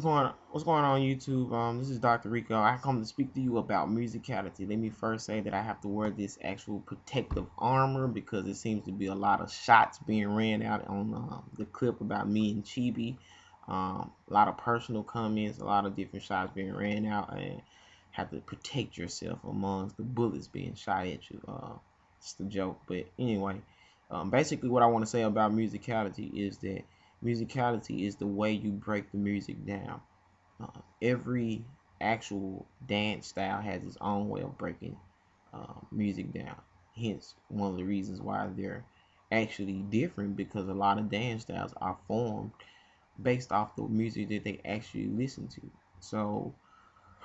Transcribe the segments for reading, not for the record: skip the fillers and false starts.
What's going on YouTube? This is Dr. Rico. I come to speak to you about musicality. Let me first say that I have to wear this actual protective armor because it seems to be a lot of shots being ran out on the clip about me and Chibi. A lot of personal comments, a lot of different shots being ran out, and have to protect yourself amongst the bullets being shot at you. It's a joke, but anyway, basically what I want to say about musicality is that musicality is the way you break the music down. Every actual dance style has its own way of breaking music down. Hence, one of the reasons why they're actually different, because a lot of dance styles are formed based off the music that they actually listen to. So,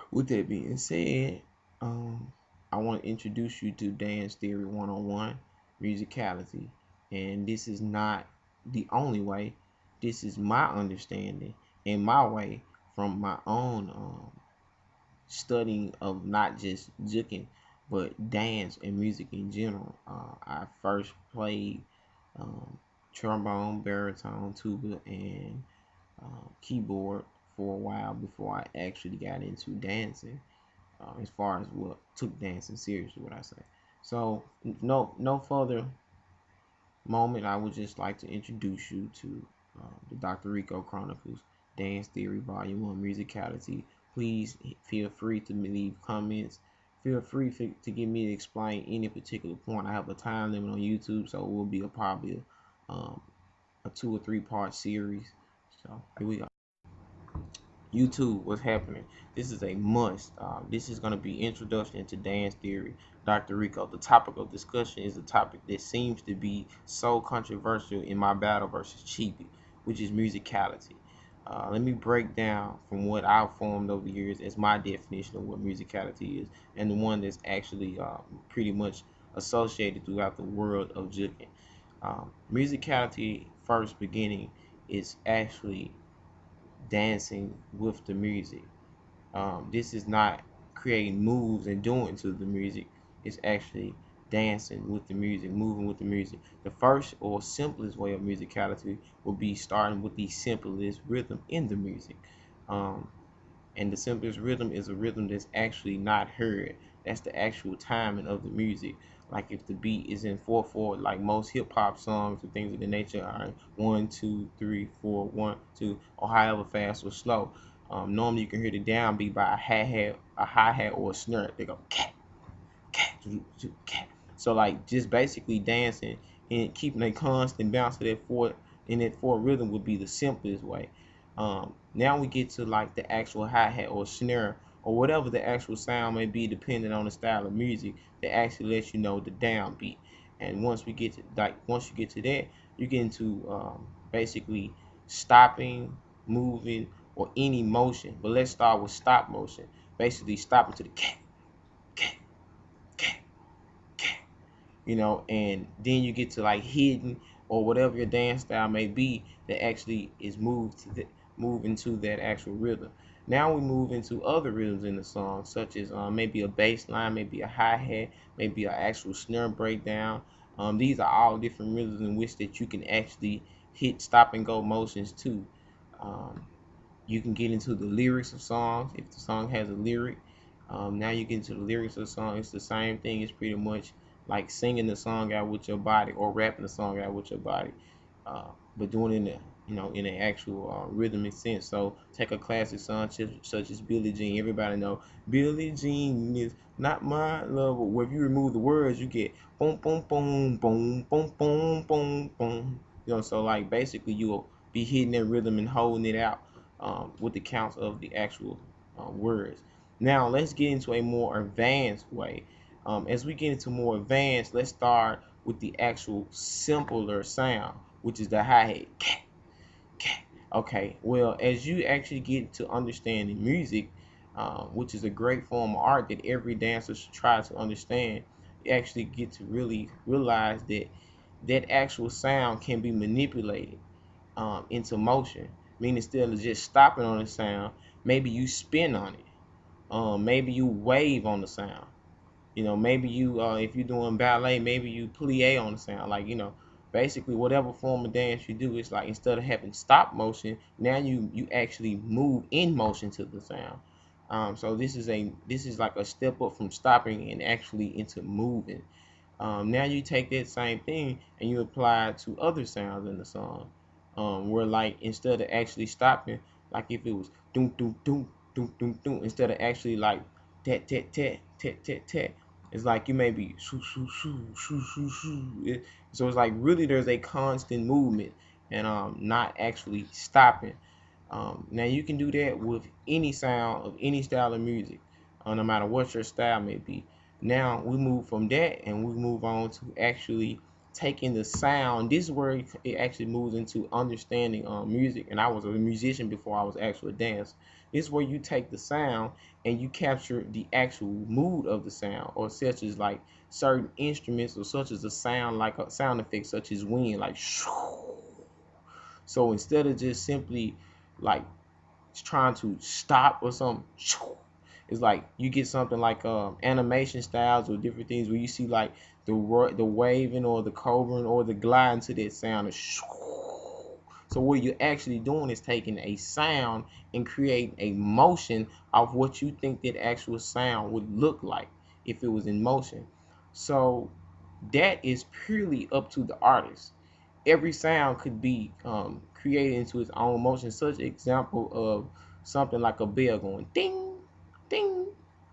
with that being said, um, I want to introduce you to Dance Theory 101, musicality. And this is not the only way. This is my understanding and my way from my own studying of not just juking, but dance and music in general. I first played um, trombone, baritone, tuba, and keyboard for a while before I actually got into dancing. As far as what took dancing seriously, what I say. So no further moment. I would just like to introduce you to the Dr. Rico Chronicles Dance Theory Volume 1 Musicality. Please feel free to leave comments. Feel free to get me to explain any particular point. I have a time limit on YouTube, so it will be probably a 2 or 3 part series. So here we go. YouTube, what's happening? This is a must. This is going to be introduction into dance theory. Dr. Rico. The topic of discussion is a topic that seems to be so controversial in my battle versus Chibi, which is musicality. Let me break down from what I've formed over the years as my definition of what musicality is, and the one that's actually pretty much associated throughout the world of juking. Musicality, first beginning, is actually dancing with the music. This is not creating moves and doing to the music. It's actually dancing with the music, moving with the music. The first or simplest way of musicality will be starting with the simplest rhythm in the music. Um, and the simplest rhythm is a rhythm that's actually not heard. That's the actual timing of the music. Like if the beat is in 4/4, like most hip hop songs and things of the nature are 1 2 3 4 1 2, or however fast or slow. Normally you can hear the downbeat by a hi hat, or a snare. They go cat cat cat. So like just basically dancing and keeping a constant bounce to that four in that four rhythm would be the simplest way. Now we get to like the actual hi-hat or snare or whatever the actual sound may be, depending on the style of music, that actually lets you know the downbeat. And once you get to that, you get into basically stopping, moving, or any motion. But let's start with stop motion. Basically stopping to the cat cat cat cat, and then you get to like hidden or whatever your dance style may be that actually is move into that actual rhythm. Now we move into other rhythms in the song, such as maybe a bass line, maybe a hi-hat, maybe an actual snare breakdown. These are all different rhythms in which that you can actually hit stop and go motions too. Um, you can get into the lyrics of songs if the song has a lyric. Now you get into the lyrics of the song. It's the same thing. It's pretty much like singing the song out with your body or rapping the song out with your body, but doing it in in an actual rhythmic sense. So take a classic song such as Billie Jean. Everybody know Billie Jean is not my lover. Where if you remove the words, you get boom boom boom boom boom boom boom boom. So like basically you will be hitting that rhythm and holding it out with the counts of the actual words. Now let's get into a more advanced way. As we get into more advanced, let's start with the actual simpler sound, which is the hi-hat. Okay, well, as you actually get to understanding music, which is a great form of art that every dancer should try to understand, you actually get to really realize that that actual sound can be manipulated into motion. Meaning instead of just stopping on the sound, maybe you spin on it. Maybe you wave on the sound. Maybe you if you're doing ballet, maybe you plie on the sound. Like basically whatever form of dance you do, it's like instead of having stop motion, now you actually move in motion to the sound. So this is like a step up from stopping and actually into moving. Now you take that same thing and you apply it to other sounds in the song, where like instead of actually stopping, like if it was doom doom doom doom doom doom, instead of actually like tat tat tat tat tat tat, it's like you may be shoo shoo shoo shoo shoo shoo. So it's like really there's a constant movement and not actually stopping. Now you can do that with any sound of any style of music, no matter what your style may be. Now we move from that and we move on to actually taking the sound. This is where it actually moves into understanding music. And I was a musician before I was actually a dancer. This is where you take the sound and you capture the actual mood of the sound, or such as like certain instruments, or such as a sound like a sound effect such as wind, like shoo. So instead of just simply like trying to stop or something, it's like you get something like animation styles or different things where you see like the waving or the covering or the gliding to that sound. So what you're actually doing is taking a sound and creating a motion of what you think that actual sound would look like if it was in motion. So that is purely up to the artist. Every sound could be created into its own motion. Such example of something like a bell going ding, ding,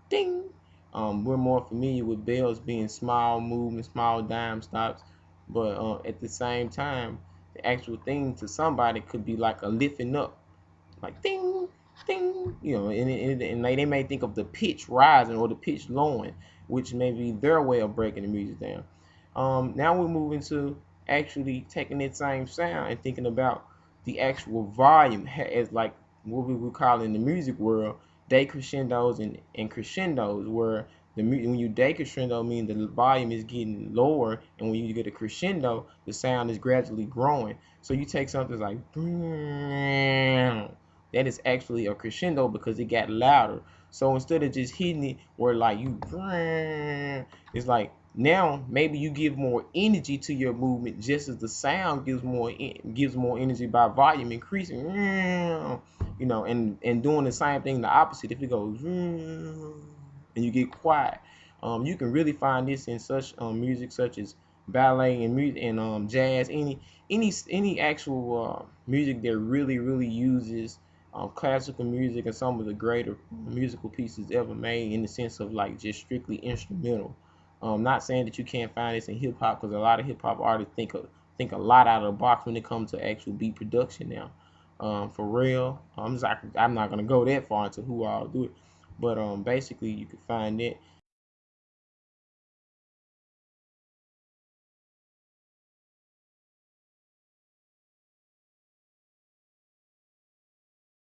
ding. We're more familiar with bells being small movements, small dime stops, but at the same time, the actual thing to somebody could be like a lifting up, like ding, ding, and they may think of the pitch rising or the pitch lowering, which may be their way of breaking the music down. Now we're moving to actually taking that same sound and thinking about the actual volume as like what we would call in the music world decrescendos and crescendos, where when you decrescendo mean the volume is getting lower, and when you get a crescendo the sound is gradually growing. So you take something like that is actually a crescendo because it got louder. So instead of just hitting it where like you, it's like now maybe you give more energy to your movement, just as the sound gives more energy by volume increasing. And doing the same thing the opposite. If it goes and you get quiet, you can really find this in such music such as ballet and music and jazz, any actual music that really uses classical music and some of the greater musical pieces ever made, in the sense of like just strictly instrumental. Not saying that you can't find this in hip hop, because a lot of hip hop artists think a lot out of the box when it comes to actual beat production now. For real, I'm not gonna go that far into who all do it, but basically you can find that.